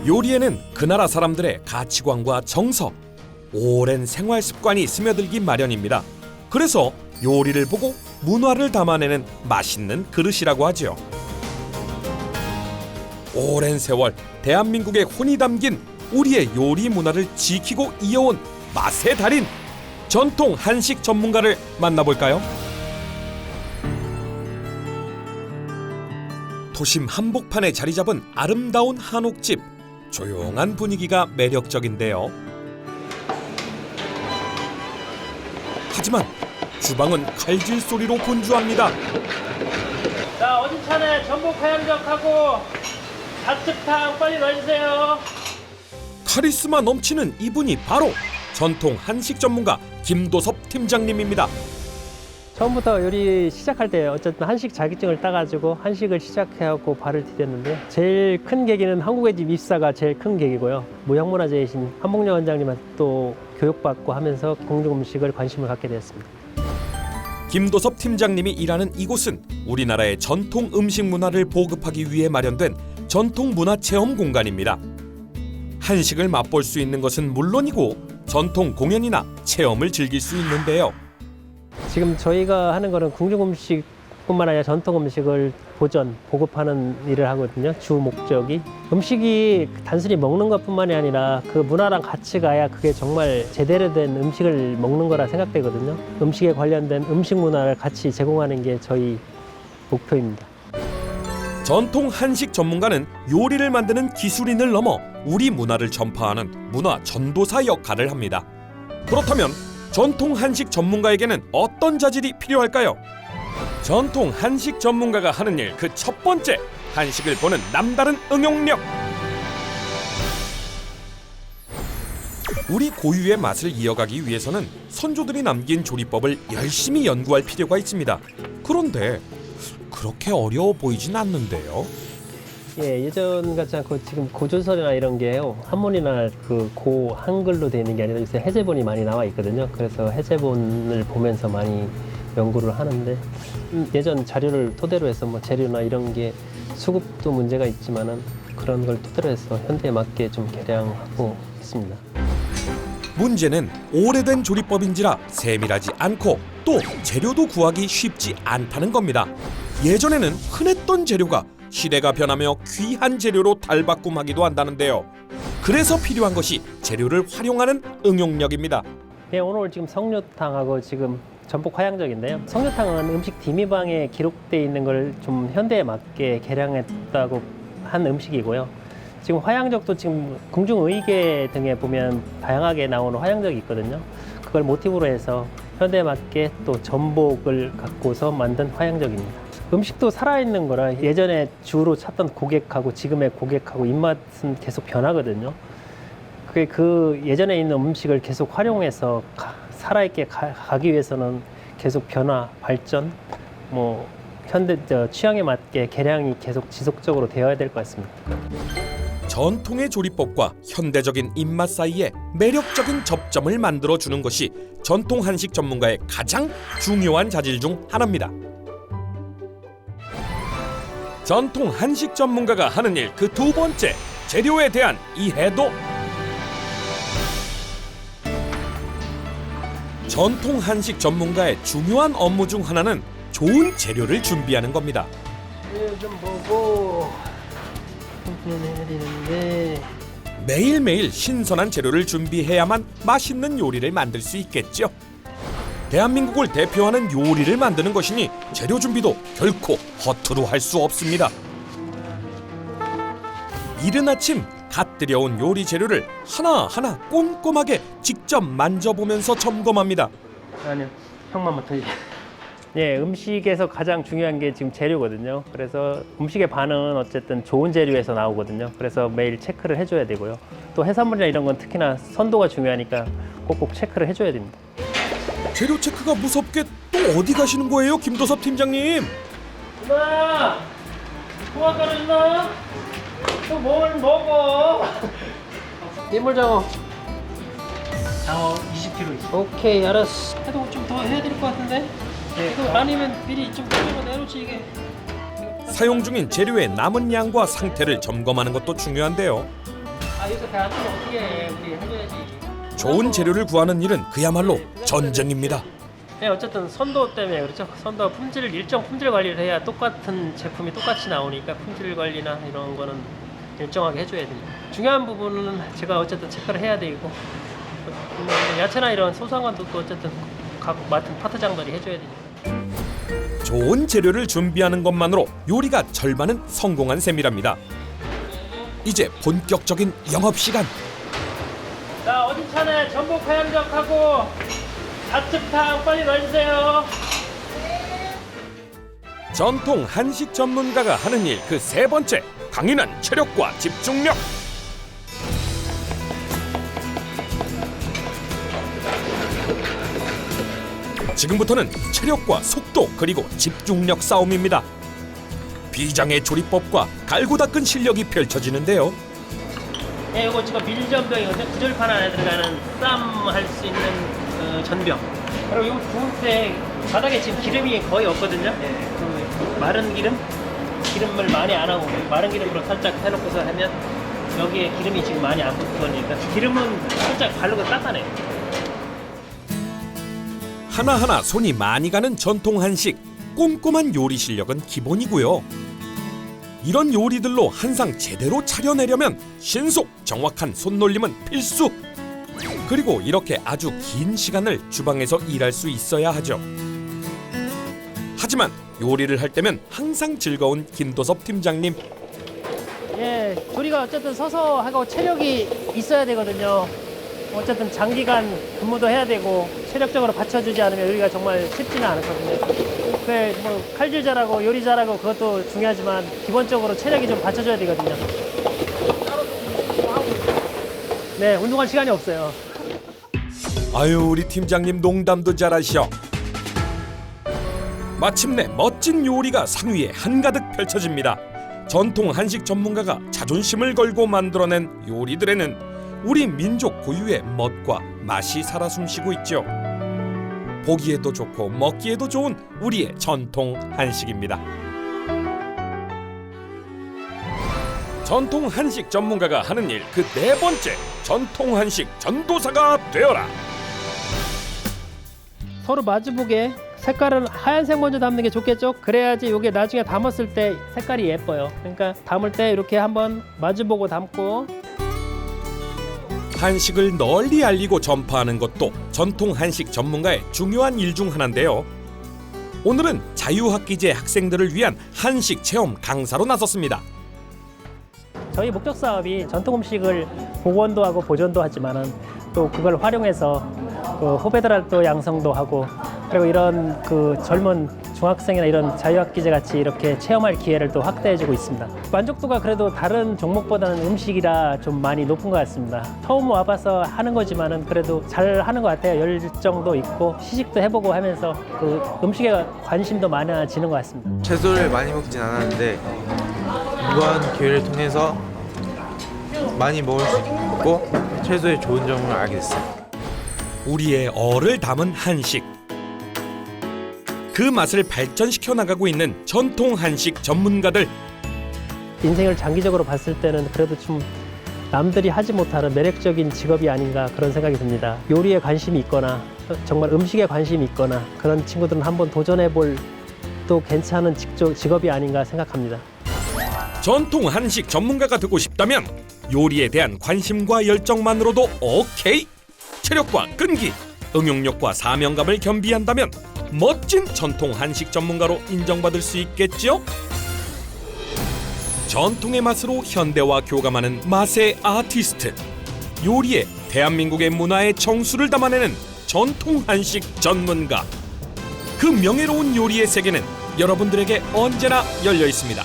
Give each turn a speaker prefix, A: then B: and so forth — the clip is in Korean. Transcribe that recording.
A: 요리에는 그 나라 사람들의 가치관과 정서, 오랜 생활 습관이 스며들기 마련입니다. 그래서 요리를 보고 문화를 담아내는 맛있는 그릇이라고 하죠. 오랜 세월 대한민국의 혼이 담긴 우리의 요리 문화를 지키고 이어온 맛의 달인, 전통 한식 전문가를 만나볼까요? 도심 한복판에 자리 잡은 아름다운 한옥집. 조용한 분위기가 매력적인데요. 하지만 주방은 칼질 소리로 분주합니다.
B: 자, 어진 차례 전복 하양젓하고 잡채탕 빨리 넣어주세요.
A: 카리스마 넘치는 이분이 바로 전통 한식 전문가 김도섭 팀장님입니다.
B: 처음부터 요리 시작할 때 어쨌든 한식 자격증을 따가지고 한식을 시작해갖고 발을 디뎠는데 제일 큰 계기는 한국의 집 입사가 제일 큰 계기고요. 무형문화재이신 한복녀 원장님한테 또 교육받고 하면서 공중 음식을 관심을 갖게 되었습니다.
A: 김도섭 팀장님이 일하는 이곳은 우리나라의 전통 음식 문화를 보급하기 위해 마련된 전통 문화 체험 공간입니다. 한식을 맛볼 수 있는 것은 물론이고 전통 공연이나 체험을 즐길 수 있는데요.
B: 지금 저희가 하는 거는 궁중 음식뿐만 아니라 전통 음식을 보전, 보급하는 일을 하거든요. 주 목적이. 음식이 단순히 먹는 것뿐만이 아니라 그 문화랑 같이 가야 그게 정말 제대로 된 음식을 먹는 거라 생각되거든요. 음식에 관련된 음식 문화를 같이 제공하는 게 저희 목표입니다.
A: 전통 한식 전문가는 요리를 만드는 기술인을 넘어 우리 문화를 전파하는 문화 전도사 역할을 합니다. 그렇다면 전통 한식 전문가에게는 어떤 자질이 필요할까요? 전통 한식 전문가가 하는 일 그 첫 번째, 한식을 보는 남다른 응용력. 우리 고유의 맛을 이어가기 위해서는 선조들이 남긴 조리법을 열심히 연구할 필요가 있습니다. 그런데 그렇게 어려워 보이진 않는데요.
B: 예, 예전 같지 않고 지금 고조선이나 이런 게요. 한문이나 그 고 한글로 되어 있는 게 아니라 요새 해제본이 많이 나와 있거든요. 그래서 해제본을 보면서 많이 연구를 하는데 예전 자료를 토대로 해서 뭐 재료나 이런 게 수급도 문제가 있지만은 그런 걸 토대로 해서 현대에 맞게 좀 개량하고 있습니다.
A: 문제는 오래된 조리법인지라 세밀하지 않고 또 재료도 구하기 쉽지 않다는 겁니다. 예전에는 흔했던 재료가 시대가 변하며 귀한 재료로 달바꿈하기도 한다는데요. 그래서 필요한 것이 재료를 활용하는 응용력입니다.
B: 예, 오늘 지금 석류탕하고 지금 전복 화양적인데요. 석류탕은 음식 디미방에 기록되어 있는 걸 좀 현대에 맞게 개량했다고 한 음식이고요. 지금 화양적도 지금 궁중의계 등에 보면 다양하게 나오는 화양적이 있거든요. 그걸 모티브로 해서 현대에 맞게 또 전복을 갖고서 만든 화양적입니다. 음식도 살아있는 거라 예전에 주로 찾던 고객하고 지금의 고객하고 입맛은 계속 변하거든요. 그게 그 예전에 있는 음식을 계속 활용해서 살아있게 가기 위해서는 계속 변화, 발전, 뭐 현대 취향에 맞게 개량이 계속 지속적으로 되어야 될 것 같습니다.
A: 전통의 조리법과 현대적인 입맛 사이에 매력적인 접점을 만들어주는 것이 전통 한식 전문가의 가장 중요한 자질 중 하나입니다. 전통 한식 전문가가 하는 일 그 두 번째, 재료에 대한 이해도. 전통 한식 전문가의 중요한 업무 중 하나는 좋은 재료를 준비하는 겁니다.
B: 좀 보고 해야 되는데
A: 매일매일 신선한 재료를 준비해야만 맛있는 요리를 만들 수 있겠죠. 대한민국을 대표하는 요리를 만드는 것이니 재료 준비도 결코 허투루 할 수 없습니다. 이른 아침 갓 들여온 요리 재료를 하나하나 꼼꼼하게 직접 만져보면서 점검합니다.
B: 아니요, 형만 맡아. 예, 음식에서 가장 중요한 게 지금 재료거든요. 그래서 음식의 반은 어쨌든 좋은 재료에서 나오거든요. 그래서 매일 체크를 해줘야 되고요. 또 해산물이나 이런 건 특히나 선도가 중요하니까 꼭꼭 체크를 해줘야 됩니다.
A: 재료 체크가 무섭게 또 어디 가시는 거예요, 김도섭 팀장님?
B: 누나! 소화가루 누나! 또 뭘 먹어? 민물장어. 장어 20kg 있어. 오케이, 알았어. 해도 좀 더 해야 될 것 같은데? 이거 아니면 미리 좀 끓여 내놓지 이게.
A: 사용 중인 재료의 남은 양과 상태를 점검하는 것도 중요한데요.
B: 아 여기서 배안 뜨면 어떻게 해? 우리 해줘야지.
A: 좋은 재료를 구하는 일은 그야말로 전쟁입니다.
B: 네, 어쨌든 선도 때문에 그렇죠. 선도 품질 일정 품질 관리를 해야 똑같은 제품이 똑같이 나오니까 품질 관리나 이런 거는 일정하게 해줘야 돼요. 중요한 부분은 제가 어쨌든 체크를 해야 되고 야채나 이런 소소한 것도 또 어쨌든 각 맡은 파트장들이 해줘야 되니까.
A: 좋은 재료를 준비하는 것만으로 요리가 절반은 성공한 셈이랍니다. 이제 본격적인 영업 시간.
B: 자 어디 차네 전복 하양젓하고 잡채탕 빨리 넣어주세요.
A: 전통 한식 전문가가 하는 일 그 세 번째, 강인한 체력과 집중력. 지금부터는 체력과 속도 그리고 집중력 싸움입니다. 비장의 조리법과 갈고 닦은 실력이 펼쳐지는데요.
B: 네, 이거 지금 밀전병이거든요. 구절판 안에 들어가는 쌈 할 수 있는 전병. 그리고 이 구운데 바닥에 지금 기름이 거의 없거든요. 그 마른 기름을 많이 안 하고 마른 기름으로 살짝 해놓고서 하면 여기에 기름이 지금 많이 안 붙으니까 기름은 살짝 바르고 닦아내요.
A: 하나하나 손이 많이 가는 전통 한식, 꼼꼼한 요리 실력은 기본이고요. 이런 요리들로 한상 제대로 차려내려면 신속, 정확한 손놀림은 필수. 그리고 이렇게 아주 긴 시간을 주방에서 일할 수 있어야 하죠. 하지만 요리를 할 때면 항상 즐거운 김도섭 팀장님.
B: 예, 조리가 어쨌든 서서 하고 체력이 있어야 되거든요. 어쨌든 장기간 근무도 해야 되고 체력적으로 받쳐주지 않으면 요리가 정말 쉽지는 않거든요. 그래 뭐 칼질 잘하고 요리 잘하고 그것도 중요하지만 기본적으로 체력이 좀 받쳐줘야 되거든요. 네, 운동할 시간이 없어요.
A: 아유, 우리 팀장님 농담도 잘하셔. 마침내 멋진 요리가 상위에 한가득 펼쳐집니다. 전통 한식 전문가가 자존심을 걸고 만들어낸 요리들에는 우리 민족 고유의 멋과 맛이 살아 숨쉬고 있죠. 보기에도 좋고 먹기에도 좋은 우리의 전통 한식입니다. 전통 한식 전문가가 하는 일 그 네 번째, 전통 한식 전도사가 되어라.
B: 서로 마주보게 색깔은 하얀색 먼저 담는 게 좋겠죠? 그래야지 이게 나중에 담았을 때 색깔이 예뻐요. 그러니까 담을 때 이렇게 한번 마주보고 담고.
A: 한식을 널리 알리고 전파하는 것도 전통 한식 전문가의 중요한 일 중 하나인데요. 오늘은 자유학기제 학생들을 위한 한식 체험 강사로 나섰습니다.
B: 저희 목적 사업이 전통 음식을 복원도 하고 보존도 하지만은 또 그걸 활용해서 그 후배들 또 양성도 하고 그리고 이런 그 젊은 중학생이나 이런 자유학기제 같이 이렇게 체험할 기회를 또 확대해주고 있습니다. 만족도가 그래도 다른 종목보다는 음식이라 좀 많이 높은 것 같습니다. 처음 와봐서 하는 거지만은 그래도 잘 하는 것 같아요. 열정도 있고 시식도 해보고 하면서 그 음식에 관심도 많아지는 것 같습니다.
C: 채소를 많이 먹진 않았는데 이번 기회를 통해서 많이 먹을 수 있고 채소의 좋은 점을 알게 됐어요.
A: 우리의 어를 담은 한식. 그 맛을 발전시켜 나가고 있는 전통 한식 전문가들.
B: 인생을 장기적으로 봤을 때는 그래도 좀 남들이 하지 못하는 매력적인 직업이 아닌가 그런 생각이 듭니다. 요리에 관심이 있거나 정말 음식에 관심이 있거나 그런 친구들은 한번 도전해볼 또 괜찮은 직업이 아닌가 생각합니다.
A: 전통 한식 전문가가 되고 싶다면 요리에 대한 관심과 열정만으로도 오케이. 체력과 끈기, 응용력과 사명감을 겸비한다면 멋진 전통 한식 전문가로 인정받을 수 있겠죠? 전통의 맛으로 현대와 교감하는 맛의 아티스트. 요리에 대한민국의 문화의 정수를 담아내는 전통 한식 전문가. 그 명예로운 요리의 세계는 여러분들에게 언제나 열려 있습니다.